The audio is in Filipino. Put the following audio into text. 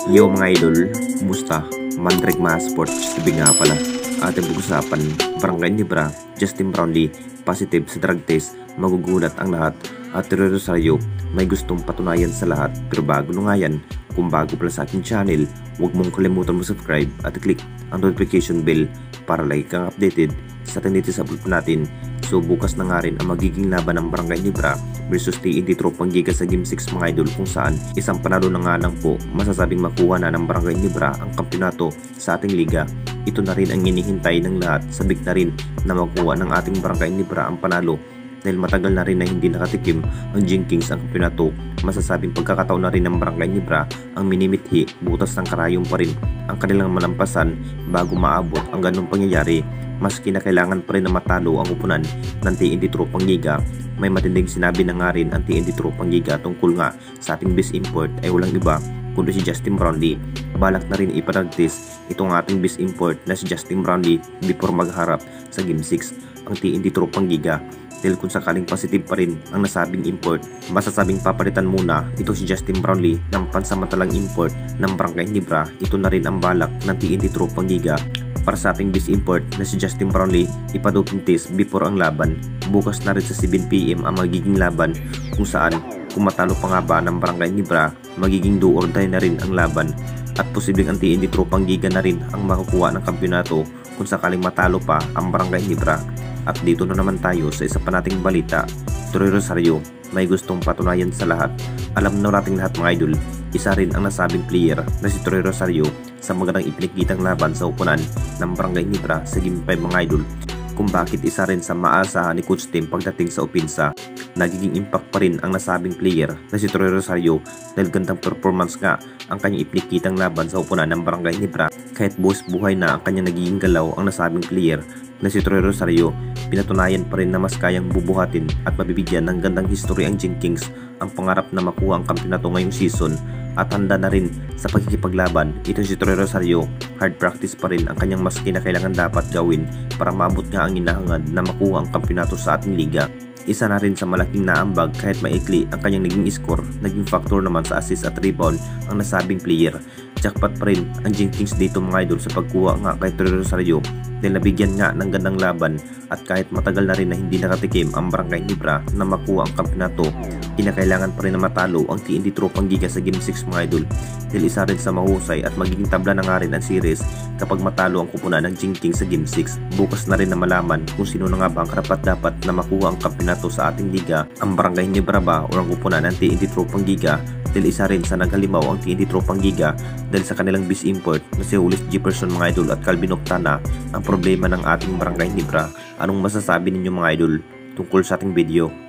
Yo mga idol, kumusta? Mandrake mga sports, TV nga pala. Ating pag-usapan, Barangay Nibra, Justin Brownlee, positive sa drug test, magugulat ang lahat. At Troy Rosario, may gustong patunayan sa lahat. Pero bago na nga yan, kung bago pala sa aking channel, huwag mong kalimutan mag-subscribe at click ang notification bell para lagi kang updated sa ating sa upload natin. So bukas na nga rin ang magiging laban ng Barangay Nibra versus TNT Tropang Giga sa Game 6 mga idol, kung saan isang panalo na nga lang po masasabing makuha na ng Barangay Nibra ang kampiyonato sa ating liga. Ito na rin ang hinihintay ng lahat, sabik na rin na makuha ng ating Barangay Nibra ang panalo dahil matagal na rin na hindi nakatikim ang Jinkings ang kampiyonato. Masasabing pagkakataon na rin ng Barangay Nibra ang minimithi, butas ng karayom pa rin ang kanilang malampasan bago maabot ang ganong pangyayari. Maski na kailangan pa rin na matalo ang upunan ng TNT Tropang Giga, may matinding sinabi na nga rin ang TNT Tropang Giga tungkol nga sa ating best import ay walang iba kundi si Justin Brownlee. Balak na rin iparagtis itong ating best import na si Justin Brownlee before magharap sa Game 6 ang TNT Tropang Giga. Dahil kung sakaling positive pa rin ang nasabing import, masasabing papalitan muna ito si Justin Brownlee ng pansamantalang import ng Barangay Nibra. Ito na rin ang balak ng TNT Tropang Giga para sa ating best import na si Justin Brownlee ipadoping test before ang laban. Bukas na rin sa 7 PM ang magiging laban, kung saan kung matalo pa nga ba ng Barangay Nibra, magiging do or die na rin ang laban at posibleng ang TNT Tropang Giga na rin ang makukuha ng kampiyonato kung sakaling matalo pa ang Barangay Nibra. At dito na naman tayo sa isa pa nating balita. Troy Rosario, may gustong patunayan sa lahat. Alam na nating lahat mga idol, isa rin ang nasabing player na si Troy Rosario sa magandang ipinakitang laban sa upunan ng Barangay Nibra sa Game 5 mga idol, kung bakit isa rin sa maasahan ni Coach Tim pagdating sa opensa. Nagiging impact pa rin ang nasabing player na si Troy Rosario dahil gandang performance nga ang kanyang ipinakitang laban sa upunan ng Barangay Nibra. Kahit buhos buhay na ang kanyang nagiging galaw ang nasabing player na si Troy Rosario, pinatunayan pa rin na mas kayang bubuhatin at mabibigyan ng gandang history ang Jinkings ang pangarap na makuha ang kampiyonato ngayong season at handa na rin sa pagkikipaglaban. Ito si Troy Rosario, hard practice pa rin ang kanyang mas kinakailangan dapat gawin para maabot nga ang hinahangad na makuha ang kampiyonato sa ating liga. Isa na rin sa malaking naambag kahit maikli ang kanyang naging score, naging factor naman sa assist at rebound ang nasabing player. Jackpot pa rin ang Jinkings dito mga idol sa pagkuha nga kay Troy Rosario dahil nabigyan nga ng gandang laban at kahit matagal na rin na hindi nakatikim ang Barangay Nibra na makuha ang kampiyonato, kinakailangan pa rin na matalo ang TNT Tropang Giga sa Game 6 mga idol dahil isa rin sa mahusay at magiging tabla na nga rin ang series kapag matalo ang kupunan ng Jinkings sa Game 6. Bukas na rin na malaman kung sino na nga ba ang karapat-dapat na makuha ang kampiyonato sa ating liga, ang Barangay Nibra ba o ang kupunan ng TNT Tropang Giga, dahil isa rin sa naghalimaw ang TNT Tropang Giga dahil sa kanilang best import na si Ulis Jefferson mga idol at Calvin Octana ang problema ng ating Barangay Nibra. Anong masasabi ninyo mga idol tungkol sa ating video?